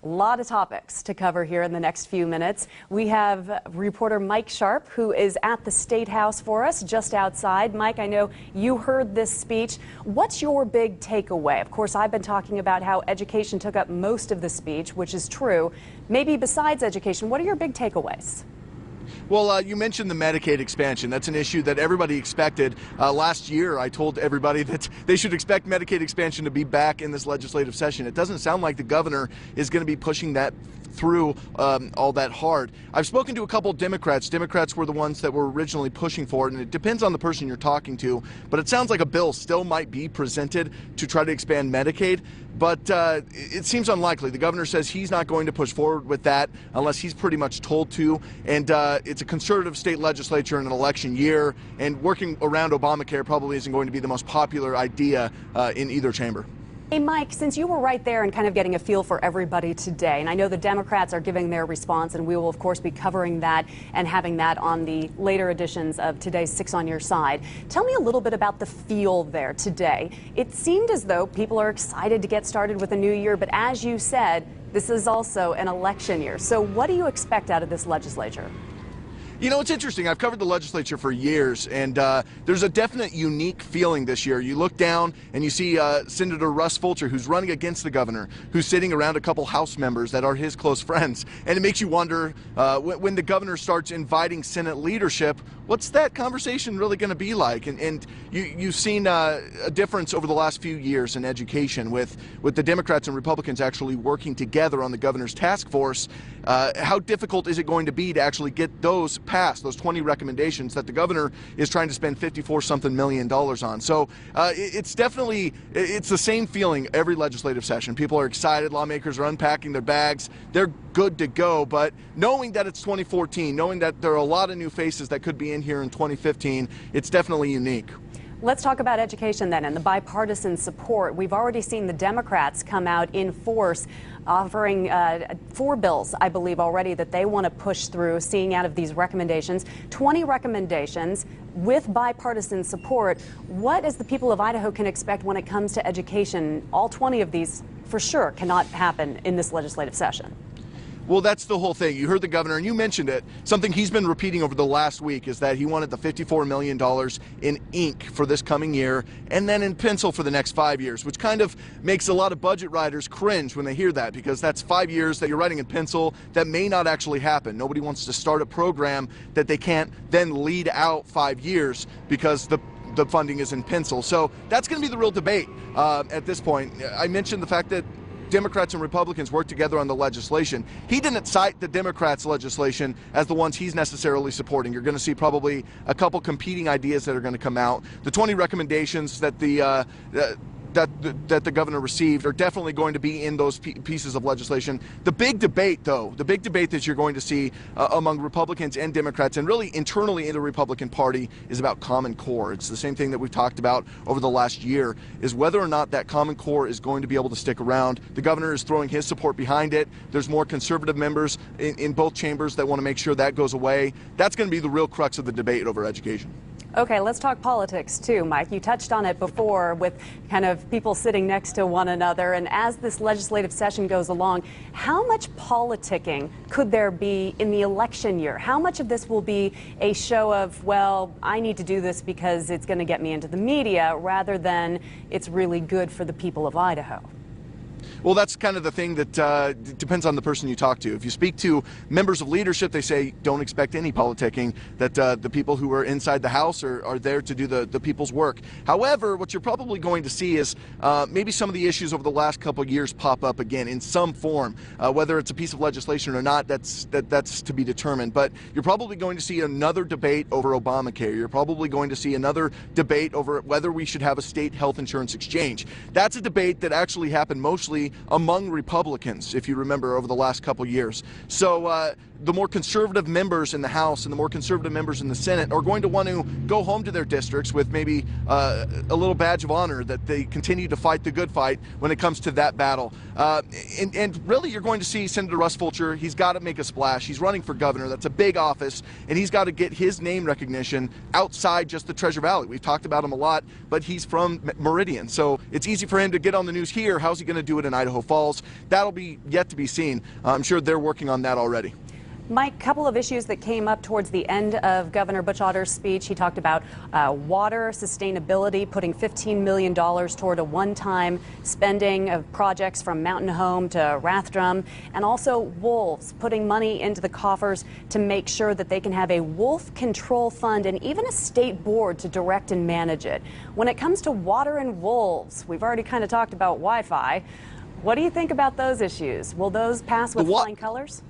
A lot of topics to cover here in the next few minutes. We have reporter Mike Sharp, who is at the State House for us, just outside. Mike, I know you heard this speech. What's your big takeaway? Of course, I've been talking about how education took up most of the speech, which is true. Maybe besides education, what are your big takeaways? Well, you mentioned the Medicaid expansion. That's an issue that everybody expected. Last year, I told everybody that they should expect Medicaid expansion to be back in this legislative session. It doesn't sound like the governor is going to be pushing that through all that hard. I've spoken to a couple Democrats. Democrats were the ones that were originally pushing for it, and it depends on the person you're talking to. But it sounds like a bill still might be presented to try to expand Medicaid. But it seems unlikely. The governor says he's not going to push forward with that unless he's pretty much told to. And it's a conservative state legislature in an election year, and working around Obamacare probably isn't going to be the most popular idea in either chamber. Hey, Mike, since you were right there and kind of getting a feel for everybody today, and I know the Democrats are giving their response, and we will, of course, be covering that and having that on the later editions of today's 6 on Your Side. Tell me a little bit about the feel there today. It seemed as though people are excited to get started with a new year, but as you said, this is also an election year. So what do you expect out of this legislature? You know, it's interesting. I've covered the legislature for years, and there's a definite unique feeling this year. You look down and you see Senator Russ Fulcher, who's running against the governor, who's sitting around a couple House members that are his close friends. And it makes you wonder, when the governor starts inviting Senate leadership, what's that conversation really going to be like? And you've seen a difference over the last few years in education with the Democrats and Republicans actually working together on the governor's task force. How difficult is it going to be to actually get those passed, those 20 recommendations that the governor is trying to spend $54-something million on? So it's the same feeling every legislative session. People are excited. Lawmakers are unpacking their bags. They're good to go. But knowing that it's 2014, knowing that there are a lot of new faces that could be in here in 2015, it's definitely unique. Let's talk about education then and the bipartisan support. We've already seen the Democrats come out in force offering 4 bills, I believe, already that they want to push through, seeing out of these recommendations, 20 recommendations with bipartisan support. What, as the people of Idaho, can expect when it comes to education? All 20 of these, for sure, cannot happen in this legislative session. Well, that's the whole thing. You heard the governor, and you mentioned it. Something he's been repeating over the last week is that he wanted the $54 million in ink for this coming year and then in pencil for the next 5 years, which kind of makes a lot of budget writers cringe when they hear that, because that's 5 years that you're writing in pencil that may not actually happen. Nobody wants to start a program that they can't then lead out 5 years because the funding is in pencil. So that's going to be the real debate at this point. I mentioned the fact that Democrats and Republicans work together on the legislation. He didn't cite the Democrats' legislation as the ones he's necessarily supporting. You're going to see probably a couple competing ideas that are going to come out. The 20 recommendations that the governor received are definitely going to be in those pieces of legislation. The big debate, though, the big debate that you're going to see among Republicans and Democrats, and really internally in the Republican Party, is about Common Core. It's the same thing that we've talked about over the last year, is whether or not that Common Core is going to be able to stick around. The governor is throwing his support behind it. There's more conservative members in both chambers that want to make sure that goes away. That's going to be the real crux of the debate over education. Okay, let's talk politics too, Mike. You touched on it before with kind of people sitting next to one another. And as this legislative session goes along, how much politicking could there be in the election year? How much of this will be a show of, well, I need to do this because it's going to get me into the media, rather than it's really good for the people of Idaho? Well, that's kind of the thing that depends on the person you talk to. If you speak to members of leadership, they say don't expect any politicking, that the people who are inside the House are there to do the people's work. However, what you're probably going to see is maybe some of the issues over the last couple of years pop up again in some form. Whether it's a piece of legislation or not, that's to be determined. But you're probably going to see another debate over Obamacare. You're probably going to see another debate over whether we should have a state health insurance exchange. That's a debate that actually happened mostly among Republicans, if you remember, over the last couple years. So the more conservative members in the House and the more conservative members in the Senate are going to want to go home to their districts with maybe a little badge of honor that they continue to fight the good fight when it comes to that battle. And really, you're going to see Senator Russ Fulcher. He's got to make a splash. He's running for governor. That's a big office, and he's got to get his name recognition outside just the Treasure Valley. We've talked about him a lot, but he's from Meridian, so it's easy for him to get on the news here. How's he going to do it in Idaho Falls? That'll be yet to be seen. I'm sure they're working on that already. Mike, a couple of issues that came up towards the end of Governor Butch Otter's speech. He talked about water sustainability, putting $15 million toward a one-time spending of projects from Mountain Home to Rathdrum, and also wolves, putting money into the coffers to make sure that they can have a wolf control fund and even a state board to direct and manage it. When it comes to water and wolves, we've already kind of talked about Wi-Fi. What do you think about those issues? Will those pass with flying colors?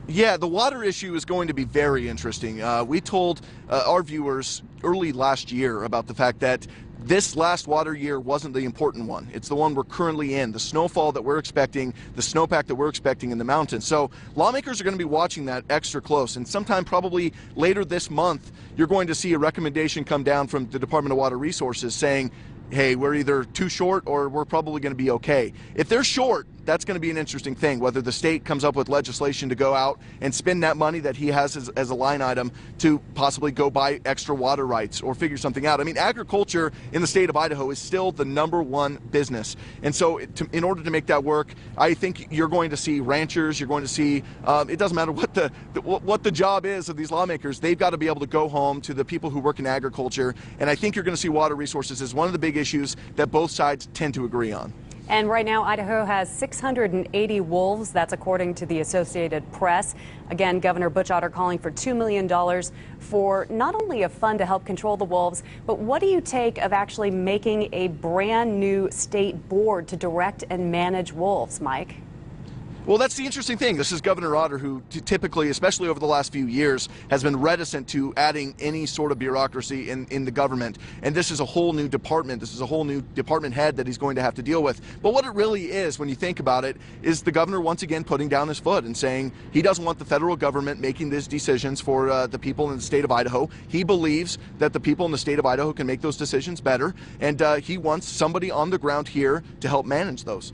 Yeah, the water issue is going to be very interesting. We told our viewers early last year about the fact that this last water year wasn't the important one. It's the one we're currently in, the snowfall that we're expecting, the snowpack that we're expecting in the mountains. So lawmakers are going to be watching that extra close, and sometime probably later this month, you're going to see a recommendation come down from the Department of Water Resources saying, hey, we're either too short or we're probably going to be okay. If they're short, that's going to be an interesting thing, whether the state comes up with legislation to go out and spend that money that he has as a line item to possibly go buy extra water rights or figure something out. I mean, agriculture in the state of Idaho is still the #1 business. And so in order to make that work, I think you're going to see ranchers, you're going to see, it doesn't matter what the job is of these lawmakers, they've got to be able to go home to the people who work in agriculture. And I think you're going to see water resources as one of the big issues that both sides tend to agree on. And right now, Idaho has 680 wolves. That's according to the Associated Press. Again, Governor Butch Otter calling for $2 million for not only a fund to help control the wolves, but what do you take of actually making a brand new state board to direct and manage wolves, Mike? Well, that's the interesting thing. This is Governor Otter, who typically, especially over the last few years, has been reticent to adding any sort of bureaucracy in the government. And this is a whole new department. This is a whole new department head that he's going to have to deal with. But what it really is, when you think about it, is the governor once again putting down his foot and saying he doesn't want the federal government making these decisions for the people in the state of Idaho. He believes that the people in the state of Idaho can make those decisions better. And he wants somebody on the ground here to help manage those.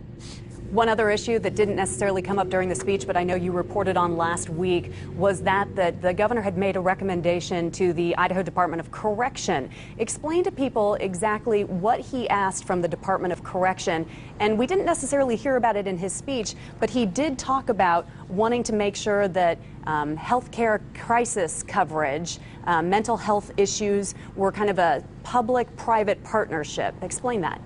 One other issue that didn't necessarily come up during the speech, but I know you reported on last week, was that the governor had made a recommendation to the Idaho Department of Correction. Explain to people exactly what he asked from the Department of Correction. And we didn't necessarily hear about it in his speech, but he did talk about wanting to make sure that healthcare crisis coverage, mental health issues were kind of a public-private partnership. Explain that.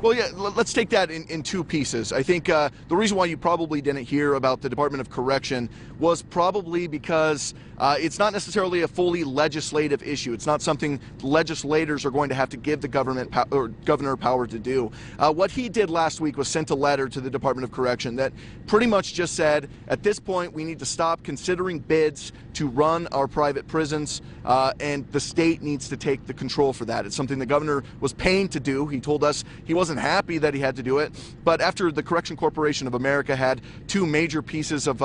Well, yeah, let's take that in two pieces. I think the reason why you probably didn't hear about the Department of Correction was probably because it's not necessarily a fully legislative issue. It's not something legislators are going to have to give the governor power to do. What he did last week was sent a letter to the Department of Correction that pretty much just said, at this point, we need to stop considering bids to run our private prisons, and the state needs to take the control for that. It's something the governor was paying to do. He told us he wasn't happy that he had to do it, but after the Correction Corporation of America had two major pieces of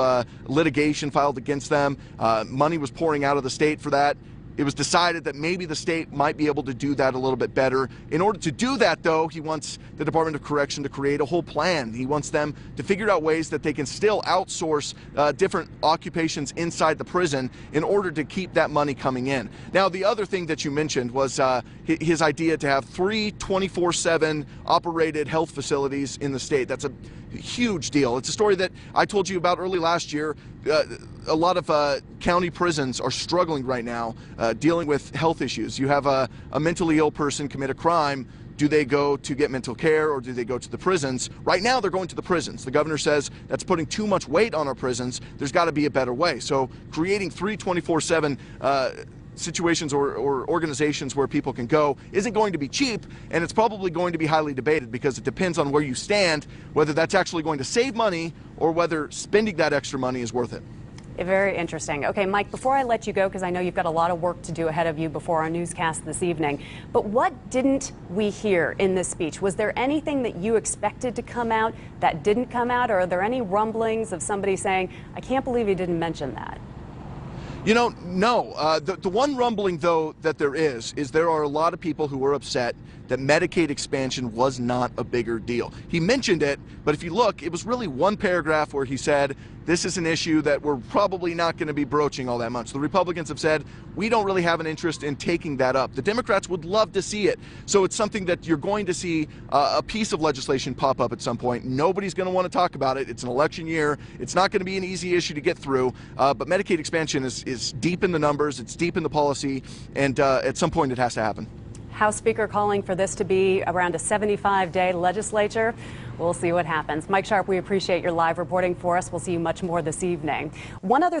litigation filed against them, money was pouring out of the state for that. It was decided that maybe the state might be able to do that a little bit better. In order to do that, though, he wants the Department of Correction to create a whole plan. He wants them to figure out ways that they can still outsource different occupations inside the prison in order to keep that money coming in. Now, the other thing that you mentioned was his idea to have 3 24/7 operated health facilities in the state. That's a huge deal. It's a story that I told you about early last year. A lot of county prisons are struggling right now dealing with health issues. You have a mentally ill person commit a crime. Do they go to get mental care or do they go to the prisons? Right now, they're going to the prisons. The governor says that's putting too much weight on our prisons. There's got to be a better way. So creating 3 24/7 situations or organizations where people can go isn't going to be cheap, and it's probably going to be highly debated because it depends on where you stand, whether that's actually going to save money or whether spending that extra money is worth it. Very interesting. Okay, Mike, before I let you go, because I know you've got a lot of work to do ahead of you before our newscast this evening, but what didn't we hear in this speech? Was there anything that you expected to come out that didn't come out, or are there any rumblings of somebody saying, I can't believe he didn't mention that? You know, no. The one rumbling, though, that there is there are a lot of people who were upset that Medicaid expansion was not a bigger deal. He mentioned it, but if you look, it was really one paragraph where he said, this is an issue that we're probably not going to be broaching all that much. The Republicans have said, we don't really have an interest in taking that up. The Democrats would love to see it. So it's something that you're going to see a piece of legislation pop up at some point. Nobody's going to want to talk about it. It's an election year. It's not going to be an easy issue to get through. But Medicaid expansion is deep in the numbers. It's deep in the policy. And at some point, it has to happen. House Speaker calling for this to be around a 75-day legislature. We'll see what happens. Mike Sharp, we appreciate your live reporting for us. We'll see you much more this evening. One other thing.